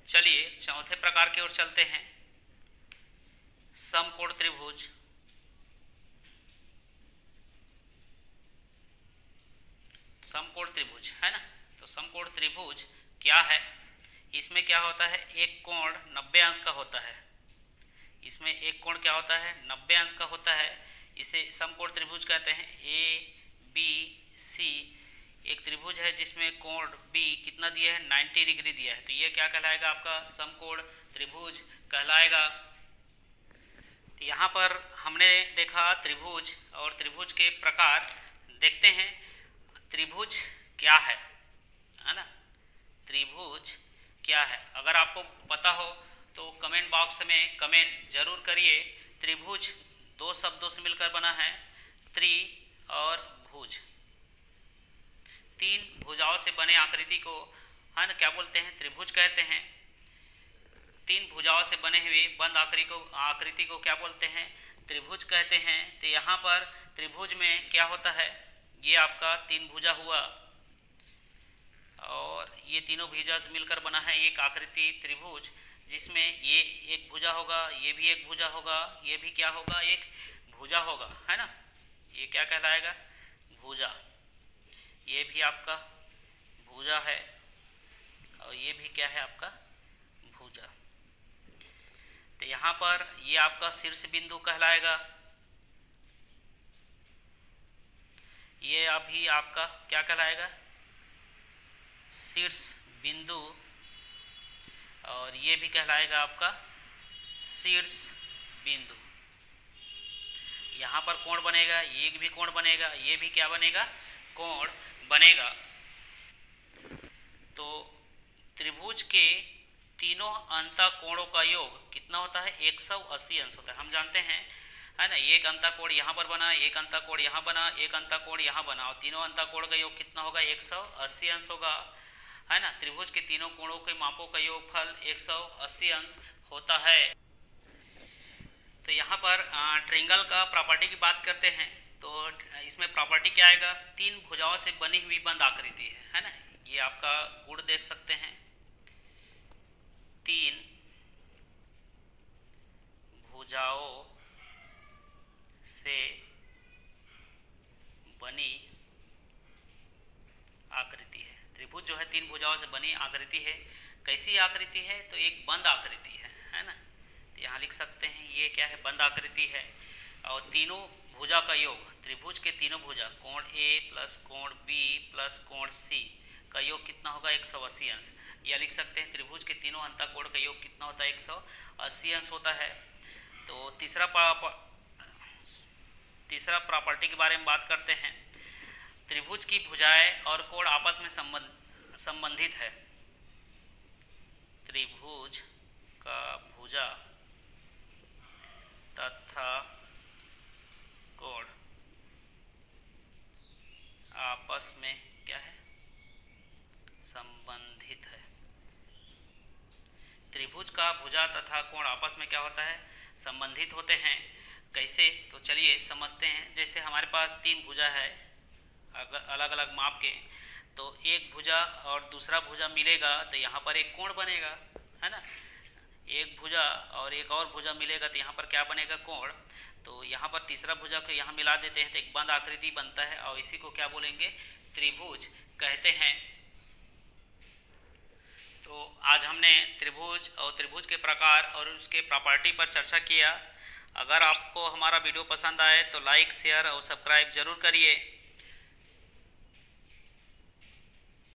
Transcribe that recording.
चलिए चौथे प्रकार की ओर चलते हैं, समकोण त्रिभुज। समकोण त्रिभुज है ना, तो समकोण त्रिभुज क्या है? इसमें क्या होता है, एक कोण 90 अंश का होता है। इसमें एक कोण क्या होता है, 90 अंश का होता है। इसे समकोण त्रिभुज कहते हैं। ए बी सी एक त्रिभुज है जिसमें कोण बी कितना दिया है, 90 डिग्री दिया है, तो ये क्या कहलाएगा, आपका समकोण त्रिभुज कहलाएगा। तो यहाँ पर हमने देखा त्रिभुज और त्रिभुज के प्रकार। देखते हैं त्रिभुज क्या है ना, त्रिभुज क्या है। अगर आपको पता हो तो कमेंट बॉक्स में कमेंट जरूर करिए। त्रिभुज दो शब्दों से मिलकर बना है, त्रि और भुज। तीन भुजाओं से बने आकृति को है ना क्या बोलते हैं, त्रिभुज कहते हैं। तीन भुजाओं से बने हुए बंद आकृति को क्या बोलते हैं, त्रिभुज कहते हैं। तो यहाँ पर त्रिभुज में क्या होता है, ये आपका तीन भुजा हुआ और ये तीनों भुजा से मिलकर बना है एक आकृति त्रिभुज, जिसमें ये एक भुजा होगा, ये भी एक भुजा होगा, ये भी क्या होगा, एक भुजा होगा, है ना। ये क्या कहलाएगा, भुजा। ये भी आपका भुजा है और ये भी क्या है, आपका भुजा। तो यहाँ पर ये आपका शीर्ष बिंदु कहलाएगा। ये अभी आपका क्या कहलाएगा, शीर्ष बिंदु, और ये भी कहलाएगा आपका शीर्ष बिंदु। यहाँ पर कोण बनेगा, ये भी कोण बनेगा, ये भी क्या बनेगा, कोण बनेगा। तो त्रिभुज के तीनों अंतःकोणों का योग कितना होता है, 180 अंश होता है। हम जानते हैं है ना, एक अंतःकोण यहाँ पर बना, एक अंतःकोण यहाँ बना, एक अंतःकोण यहाँ बना, और तीनों अंतःकोण का योग कितना होगा, 180 अंश होगा, है ना। त्रिभुज के तीनों कोणों के मापों का योगफल 180 अंश होता है। तो यहाँ पर ट्रायंगल का प्रॉपर्टी की बात करते हैं, तो इसमें प्रॉपर्टी क्या आएगा, तीन भुजाओं से बनी हुई बंद आकृति है ना। ये आपका गुण देख सकते हैं, तीन भुजाओं से बनी आकृति है। त्रिभुज जो है तीन भुजाओं से बनी आकृति है। कैसी आकृति है, तो एक बंद आकृति है ना। तो यहाँ लिख सकते हैं ये क्या है, बंद आकृति है। और तीनों भुजा का योग, त्रिभुज के तीनों भुजा, कोण ए प्लस कोण बी प्लस कोण सी का योग कितना होगा, 180 अंश। या लिख सकते हैं त्रिभुज के तीनों अंतःकोण का योग कितना होता है, 180 अंश होता है। तो तीसरा प्रॉपर्टी के बारे में बात करते हैं। त्रिभुज की भुजाएं और कोण आपस में संबंधित है। त्रिभुज का भुजा तथा कोण आपस में क्या है, संबंधित है। त्रिभुज का भुजा तथा कोण आपस में क्या होता है, संबंधित होते हैं। कैसे, तो चलिए समझते हैं। जैसे हमारे पास तीन भुजा है अलग अलग माप के, तो एक भुजा और दूसरा भुजा मिलेगा तो यहाँ पर एक कोण बनेगा, है ना। एक भुजा और एक और भुजा मिलेगा तो यहाँ पर क्या बनेगा, कोण। तो यहाँ पर तीसरा भुजा को यहाँ मिला देते हैं तो एक बंद आकृति बनता है, और इसी को क्या बोलेंगे, त्रिभुज कहते हैं। तो आज हमने त्रिभुज और त्रिभुज के प्रकार और उसके प्रॉपर्टी पर चर्चा किया। अगर आपको हमारा वीडियो पसंद आए तो लाइक, शेयर और सब्सक्राइब जरूर करिए।